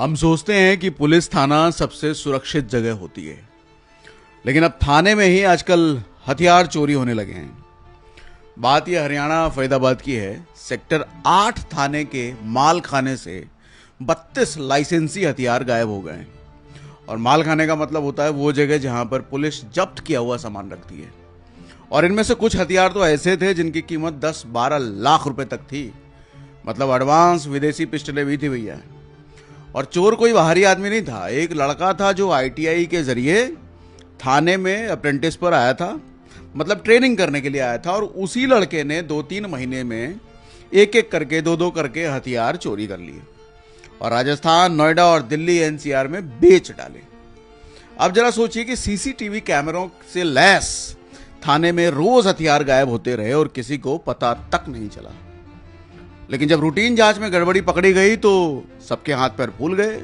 हम सोचते हैं कि पुलिस थाना सबसे सुरक्षित जगह होती है, लेकिन अब थाने में ही आजकल हथियार चोरी होने लगे हैं। बात यह हरियाणा फरीदाबाद की है। सेक्टर 8 थाने के माल खाने से 32 लाइसेंसी हथियार गायब हो गए हैं। और माल खाने का मतलब होता है वो जगह जहां पर पुलिस जब्त किया हुआ सामान रखती है। और इनमें से कुछ हथियार तो ऐसे थे जिनकी कीमत 10-12 लाख रुपए तक थी। मतलब एडवांस विदेशी पिस्टलें भी थी भैया। और चोर कोई बाहरी आदमी नहीं था, एक लड़का था जो आईटीआई के जरिए थाने में अप्रेंटिस पर आया था, मतलब ट्रेनिंग करने के लिए आया था। और उसी लड़के ने 2-3 महीने में एक एक करके 2-2 करके हथियार चोरी कर लिए और राजस्थान, नोएडा और दिल्ली एनसीआर में बेच डाले। अब जरा सोचिए कि सीसीटीवी कैमरों से लैस थाने में रोज हथियार गायब होते रहे और किसी को पता तक नहीं चला। लेकिन जब रूटीन जांच में गड़बड़ी पकड़ी गई तो सबके हाथ पैर फूल गए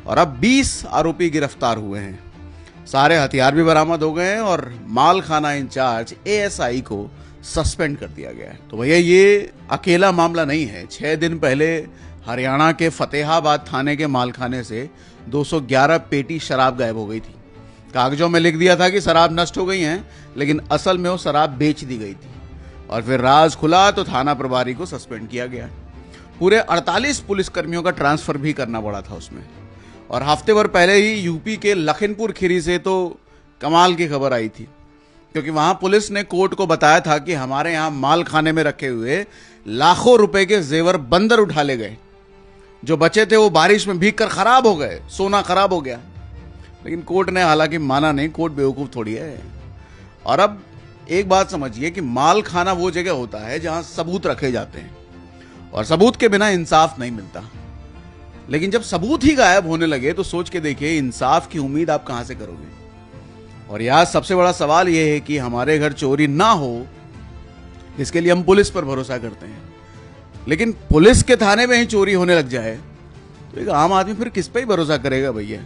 और अब 20 आरोपी गिरफ्तार हुए हैं। सारे हथियार भी बरामद हो गए हैं और माल खाना इंचार्ज एएसआई को सस्पेंड कर दिया गया है। तो भैया ये अकेला मामला नहीं है। 6 दिन पहले हरियाणा के फतेहाबाद थाने के मालखाने से 211 पेटी शराब गायब हो गई थी। कागजों में लिख दिया था कि शराब नष्ट हो गई है, लेकिन असल में वो शराब बेच दी गई थी। और फिर राज खुला तो थाना प्रभारी को सस्पेंड किया गया। पूरे 48 पुलिसकर्मियों का ट्रांसफर भी करना पड़ा था उसमें। और हफ्ते भर पहले ही यूपी के लखनपुर खीरी से तो कमाल की खबर आई थी, क्योंकि वहां पुलिस ने कोर्ट को बताया था कि हमारे यहां माल खाने में रखे हुए लाखों रुपए के जेवर बंदर उठा ले गए। जो बचे थे वो बारिश में भीग कर खराब हो गए, सोना खराब हो गया। लेकिन कोर्ट ने हालांकि माना नहीं, कोर्ट बेवकूफ थोड़ी है। और अब एक बात समझिए कि माल खाना वो जगह होता है जहां सबूत रखे जाते हैं और सबूत के बिना इंसाफ नहीं मिलता। लेकिन जब सबूत ही गायब होने लगे तो सोच के देखिए इंसाफ की उम्मीद आप कहां से करोगे। और यहां सबसे बड़ा सवाल यह है कि हमारे घर चोरी ना हो, इसके लिए हम पुलिस पर भरोसा करते हैं, लेकिन पुलिस के थाने में ही चोरी होने लग जाए तो एक आम आदमी फिर किस पे ही भरोसा करेगा भैया।